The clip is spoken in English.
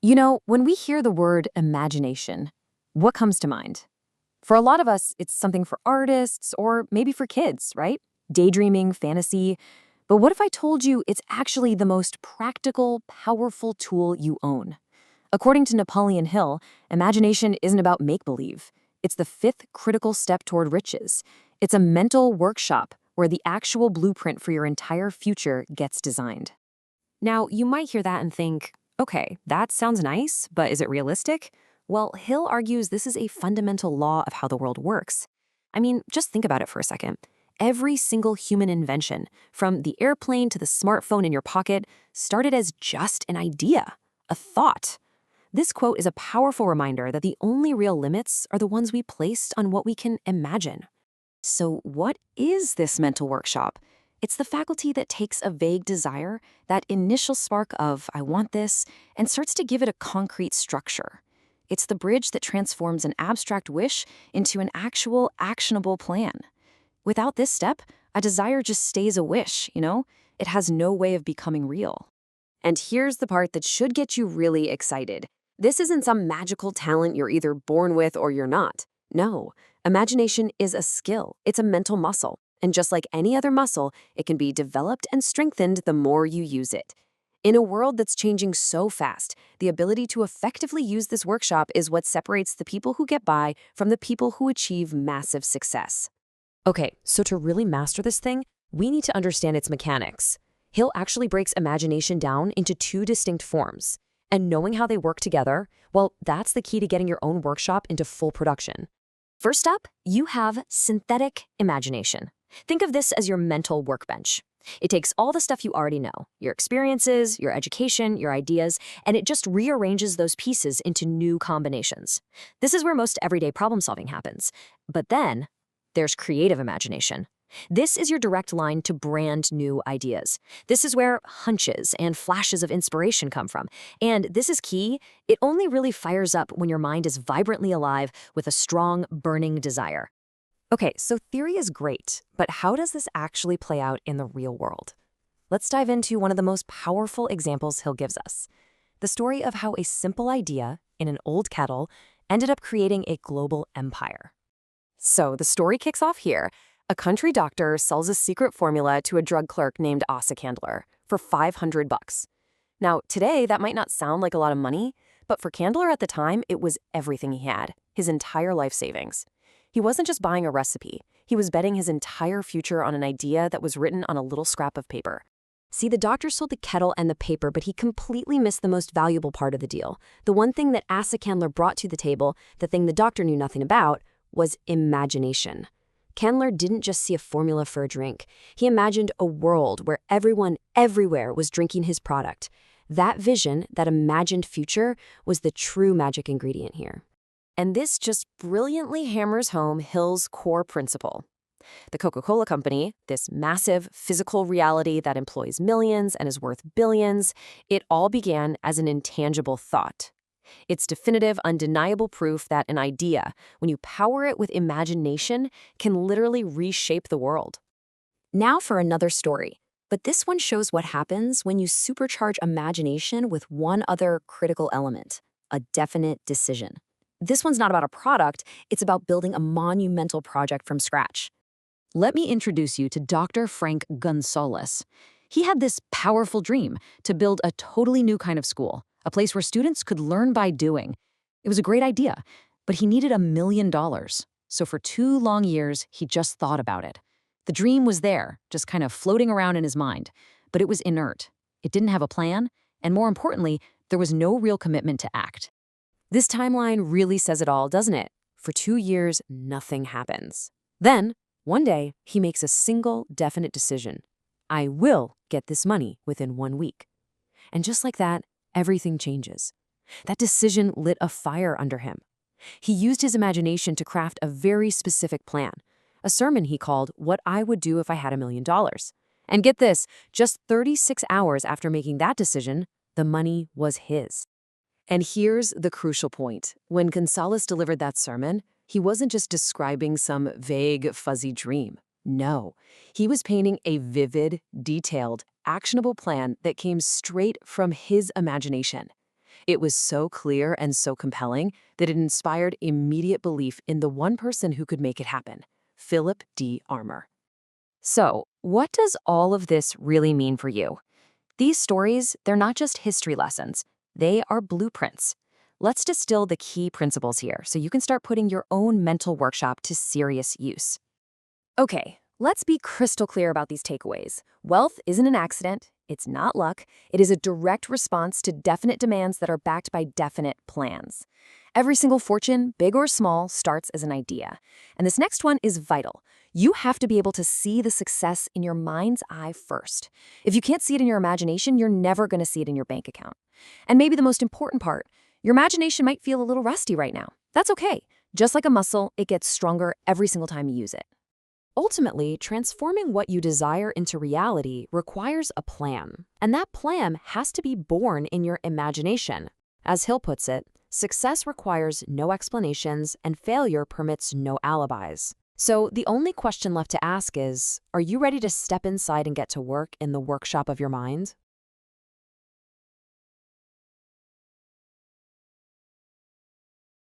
When we hear the word imagination, what comes to mind? For a lot of us, it's something for artists or maybe for kids, right? Daydreaming, fantasy. But what if I told you it's actually the most practical, powerful tool you own? According to Napoleon Hill, imagination isn't about make-believe. It's the fifth critical step toward riches. It's a mental workshop where the actual blueprint for your entire future gets designed. Now, you might hear that and think, okay, that sounds nice, but is it realistic? Well, Hill argues this is a fundamental law of how the world works. I mean, just think about it for a second. Every single human invention, from the airplane to the smartphone in your pocket, started as just an idea, a thought. This quote is a powerful reminder that the only real limits are the ones we placed on what we can imagine. So what is this mental workshop? It's the faculty that takes a vague desire, that initial spark of, I want this, and starts to give it a concrete structure. It's the bridge that transforms an abstract wish into an actual, actionable plan. Without this step, a desire just stays a wish, It has no way of becoming real. And here's the part that should get you really excited. This isn't some magical talent you're either born with or you're not. No, imagination is a skill. It's a mental muscle. And just like any other muscle, it can be developed and strengthened the more you use it. In a world that's changing so fast, the ability to effectively use this workshop is what separates the people who get by from the people who achieve massive success. Okay, so to really master this thing, we need to understand its mechanics. Hill actually breaks imagination down into two distinct forms. And knowing how they work together, well, that's the key to getting your own workshop into full production. First up, you have synthetic imagination. Think of this as your mental workbench. It takes all the stuff you already know, your experiences, your education, your ideas, and it just rearranges those pieces into new combinations. This is where most everyday problem solving happens. But then, there's creative imagination. This is your direct line to brand new ideas. This is where hunches and flashes of inspiration come from. And this is key, it only really fires up when your mind is vibrantly alive with a strong, burning desire. Okay, so theory is great, but how does this actually play out in the real world? Let's dive into one of the most powerful examples Hill gives us. The story of how a simple idea in an old kettle ended up creating a global empire. So the story kicks off here. A country doctor sells a secret formula to a drug clerk named Asa Candler for $500. Now, today, that might not sound like a lot of money, but for Candler at the time, it was everything he had, his entire life savings. He wasn't just buying a recipe. He was betting his entire future on an idea that was written on a little scrap of paper. See, the doctor sold the kettle and the paper, but he completely missed the most valuable part of the deal. The one thing that Asa Candler brought to the table, the thing the doctor knew nothing about, was imagination. Candler didn't just see a formula for a drink. He imagined a world where everyone, everywhere, was drinking his product. That vision, that imagined future, was the true magic ingredient here. And this just brilliantly hammers home Hill's core principle. The Coca-Cola Company, this massive physical reality that employs millions and is worth billions, it all began as an intangible thought. It's definitive, undeniable proof that an idea, when you power it with imagination, can literally reshape the world. Now for another story, but this one shows what happens when you supercharge imagination with one other critical element, a definite decision. This one's not about a product, it's about building a monumental project from scratch. Let me introduce you to Dr. Frank Gonzalez. He had this powerful dream to build a totally new kind of school, a place where students could learn by doing. It was a great idea, but he needed $1 million. So for 2 long years, he just thought about it. The dream was there, just kind of floating around in his mind, but it was inert. It didn't have a plan, and more importantly, there was no real commitment to act. This timeline really says it all, doesn't it? For 2 years, nothing happens. Then, one day, he makes a single, definite decision. I will get this money within 1 week. And just like that, everything changes. That decision lit a fire under him. He used his imagination to craft a very specific plan, a sermon he called What I Would Do If I Had $1 Million. And get this, just 36 hours after making that decision, the money was his. And here's the crucial point. When Gonzalez delivered that sermon, he wasn't just describing some vague, fuzzy dream. No, he was painting a vivid, detailed, actionable plan that came straight from his imagination. It was so clear and so compelling that it inspired immediate belief in the one person who could make it happen, Philip D. Armour. So, what does all of this really mean for you? These stories, they're not just history lessons. They are blueprints. Let's distill the key principles here so you can start putting your own mental workshop to serious use. Okay, let's be crystal clear about these takeaways. Wealth isn't an accident. It's not luck. It is a direct response to definite demands that are backed by definite plans. Every single fortune, big or small, starts as an idea. And this next one is vital. You have to be able to see the success in your mind's eye first. If you can't see it in your imagination, you're never going to see it in your bank account. And maybe the most important part, your imagination might feel a little rusty right now. That's okay. Just like a muscle, it gets stronger every single time you use it. Ultimately, transforming what you desire into reality requires a plan. And that plan has to be born in your imagination. As Hill puts it, success requires no explanations and failure permits no alibis. So the only question left to ask is, are you ready to step inside and get to work in the workshop of your mind?